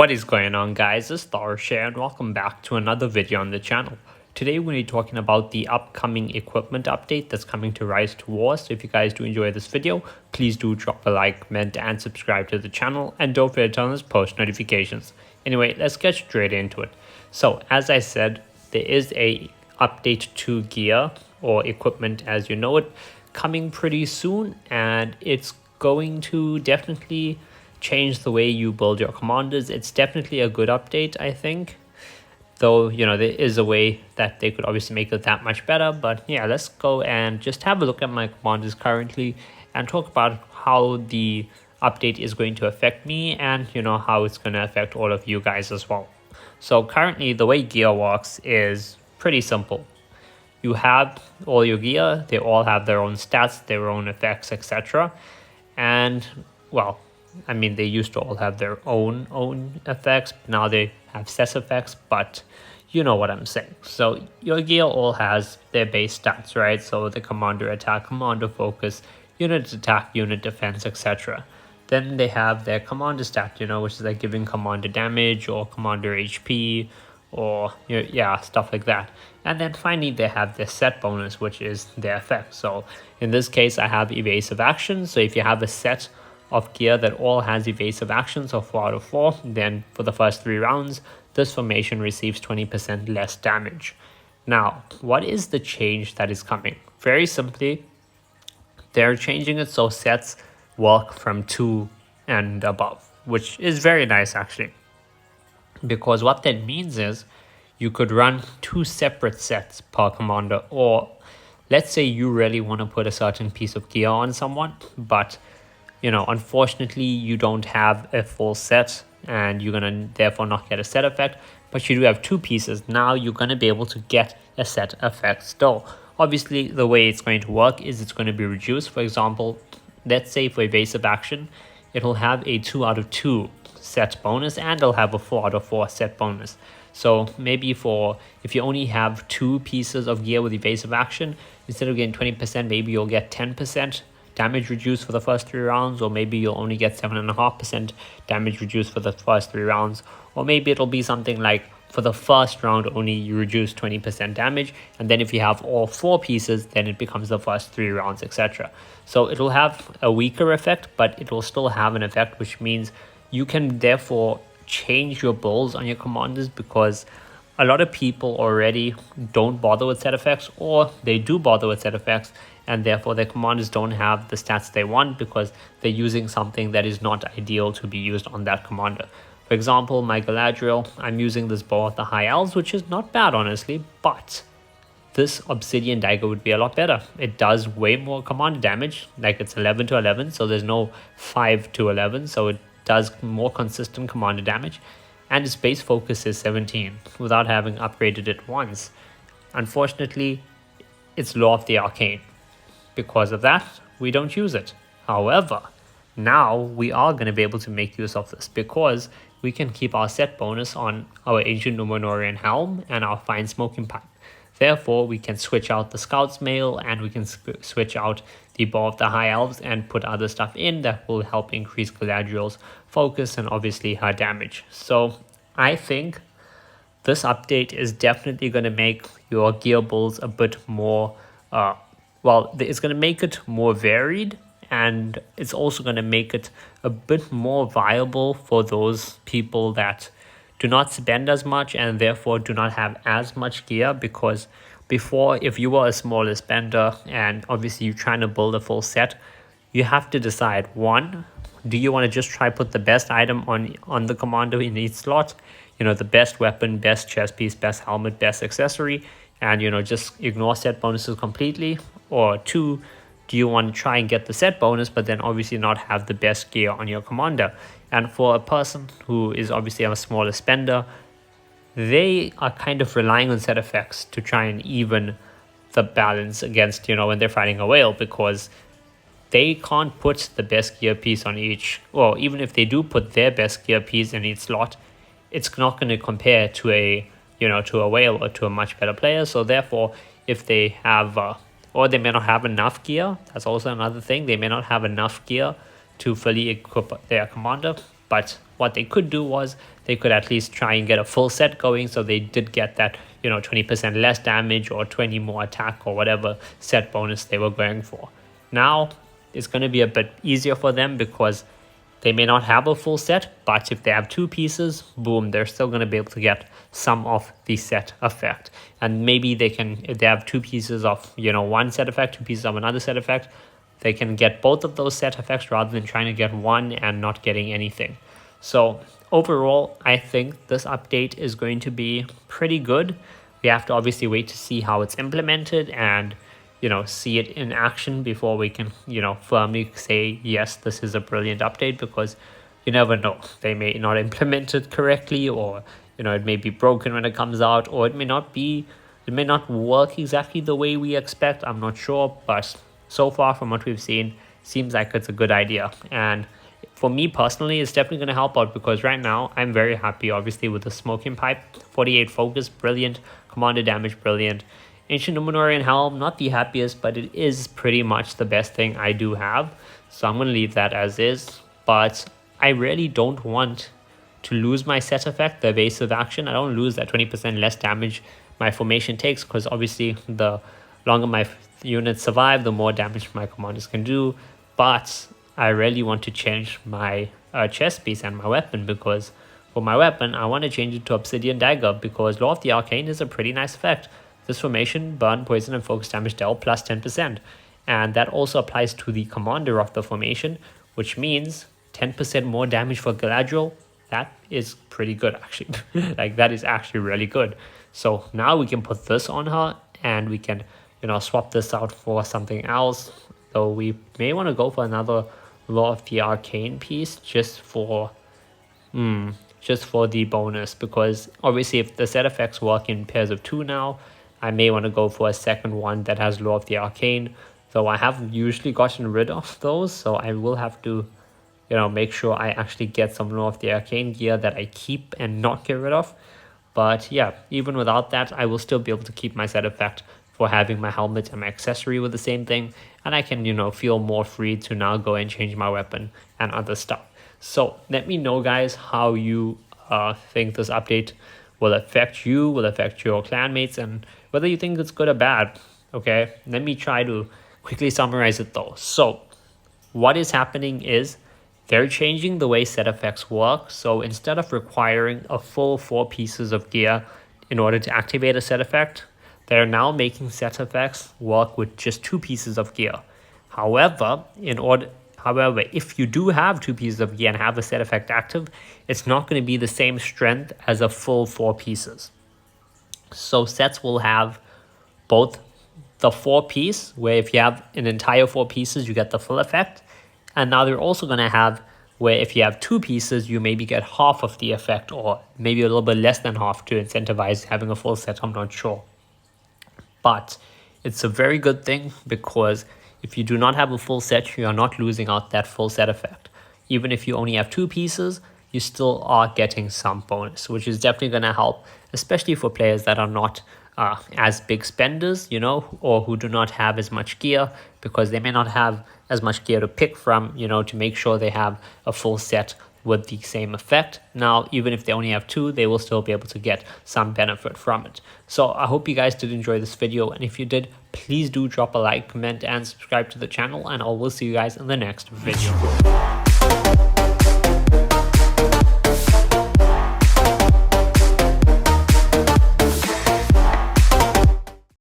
What is going on, guys? It's Tharshey and welcome back to another video on the channel. Today we're going to be talking about the upcoming equipment update that's coming to Rise to War. So if you guys do enjoy this video, please do drop a like, comment, and subscribe to the channel. And don't forget to turn on those post notifications. Anyway, let's get straight into it. So as I said, there is a update to gear or equipment as you know it coming pretty soon, and it's going to definitely change the way you build your commanders. It's definitely a good update, I think, though there is a way that they could obviously make it that much better. But yeah, let's go and just have a look at my commanders currently and talk about how the update is going to affect me and how it's going to affect all of you guys as well. So currently the way gear works is pretty simple. You have all your gear, they all have their own stats, their own effects, etc. And well, I mean, they used to all have their own effects. Now they have set effects, but you know what I'm saying. So your gear all has their base stats, right? So the commander attack, commander focus, unit attack, unit defense, etc. Then they have their commander stat, which is like giving commander damage or commander HP or stuff like that. And then finally they have their set bonus, which is their effect. So in this case I have evasive action. So if you have a set of gear that all has evasive actions of 4 out of 4, then for the first 3 rounds this formation receives 20% less damage. Now, what is the change that is coming? Very simply, they're changing it so sets work from 2 and above, which is very nice actually, because what that means is you could run 2 separate sets per commander. Or let's say you really want to put a certain piece of gear on someone, but unfortunately you don't have a full set and you're gonna therefore not get a set effect, but you do have 2 pieces. Now you're gonna be able to get a set effect still. Obviously the way it's going to work is it's going to be reduced. For example, let's say for evasive action it'll have a 2 out of 2 set bonus and it'll have a 4 out of 4 set bonus. So maybe if you only have 2 pieces of gear with evasive action, instead of getting 20%, maybe you'll get 10% damage reduced for the first 3 rounds, or maybe you'll only get 7.5% damage reduced for the first 3 rounds, or maybe it'll be something like for the first round only you reduce 20% damage, and then if you have all 4 pieces then it becomes the first 3 rounds, etc. So it'll have a weaker effect, but it will still have an effect, which means you can therefore change your builds on your commanders, because a lot of people already don't bother with set effects, or they do bother with set effects and therefore their commanders don't have the stats they want because they're using something that is not ideal to be used on that commander. For example, my Galadriel, I'm using this bow of the High Elves, which is not bad honestly, but this Obsidian Dagger would be a lot better. It does way more commander damage, like it's 11 to 11, so there's no 5 to 11, so it does more consistent commander damage, and its base focus is 17 without having upgraded it once. Unfortunately, it's Law of the Arcane. Because of that, we don't use it. However, now we are going to be able to make use of this, because we can keep our set bonus on our Ancient Numenorian Helm and our Fine Smoking Pipe. Therefore, we can switch out the Scout's Mail and we can switch out the Bow of the High Elves and put other stuff in that will help increase Galadriel's focus and obviously her damage. So I think this update is definitely going to make your gear builds a bit more it's going to make it more varied, and it's also going to make it a bit more viable for those people that do not spend as much and therefore do not have as much gear. Because before, if you were a smaller spender and obviously you're trying to build a full set, you have to decide, one, do you want to just try put the best item on the commander in each slot, the best weapon, best chest piece, best helmet, best accessory, and just ignore set bonuses completely? Or 2, do you want to try and get the set bonus but then obviously not have the best gear on your commander? And for a person who is obviously a smaller spender, they are kind of relying on set effects to try and even the balance against when they're fighting a whale, because they can't put the best gear piece on each, or even if they do put their best gear piece in each slot, it's not going to compare to a whale or to a much better player. So therefore, if they have or they may not have enough gear, that's also another thing, they may not have enough gear to fully equip their commander. But what they could do was they could at least try and get a full set going, so they did get that, 20% less damage or 20 more attack or whatever set bonus they were going for. Now it's going to be a bit easier for them because they may not have a full set, but if they have 2 pieces, boom, they're still going to be able to get some of the set effect. And maybe they can, if they have 2 pieces of, one set effect, 2 pieces of another set effect, they can get both of those set effects rather than trying to get one and not getting anything. So overall, I think this update is going to be pretty good. We have to obviously wait to see how it's implemented and see it in action before we can, firmly say, yes, this is a brilliant update, because you never know. They may not implement it correctly, or, it may be broken when it comes out, or it may not work exactly the way we expect. I'm not sure, but so far from what we've seen, seems like it's a good idea. And for me personally, it's definitely going to help out, because right now I'm very happy, obviously, with the smoking pipe. 48 focus, brilliant. Commander damage, brilliant. Ancient Numenorian Helm, not the happiest, but it is pretty much the best thing I do have. So I'm going to leave that as is. But I really don't want to lose my set effect, the evasive action. I don't lose that 20% less damage my formation takes, because obviously the longer my units survive, the more damage my commanders can do. But I really want to change my chest piece and my weapon, because for my weapon, I want to change it to Obsidian Dagger, because Law of the Arcane is a pretty nice effect. This formation, burn, poison, and focus damage dealt plus 10%. And that also applies to the commander of the formation, which means 10% more damage for Galadriel. That is pretty good, actually. Like, that is actually really good. So now we can put this on her, and we can, swap this out for something else. So we may want to go for another Law of the Arcane piece just for the bonus, because obviously if the set effects work in pairs of 2 now, I may want to go for a second one that has Law of the Arcane, though I have usually gotten rid of those, so I will have to, make sure I actually get some Law of the Arcane gear that I keep and not get rid of. But yeah, even without that, I will still be able to keep my set effect for having my helmet and my accessory with the same thing, and I can, feel more free to now go and change my weapon and other stuff. So let me know, guys, how you think this update will affect you, will affect your clanmates, and whether you think it's good or bad. Okay, let me try to quickly summarize it though. So what is happening is they're changing the way set effects work. So instead of requiring a full 4 pieces of gear in order to activate a set effect, they're now making set effects work with just 2 pieces of gear. However, if you do have 2 pieces of gear and have a set effect active, it's not going to be the same strength as a full 4 pieces. So sets will have both the 4 piece, where if you have an entire 4 pieces, you get the full effect. And now they're also going to have where if you have 2 pieces, you maybe get half of the effect, or maybe a little bit less than half to incentivize having a full set. I'm not sure. But it's a very good thing, because if you do not have a full set, you are not losing out that full set effect. Even if you only have 2 pieces, you still are getting some bonus, which is definitely going to help, especially for players that are not as big spenders, or who do not have as much gear, because they may not have as much gear to pick from, to make sure they have a full set with the same effect. Now, even if they only have 2, they will still be able to get some benefit from it. So I hope you guys did enjoy this video, and if you did, please do drop a like, comment, and subscribe to the channel, and I will see you guys in the next video.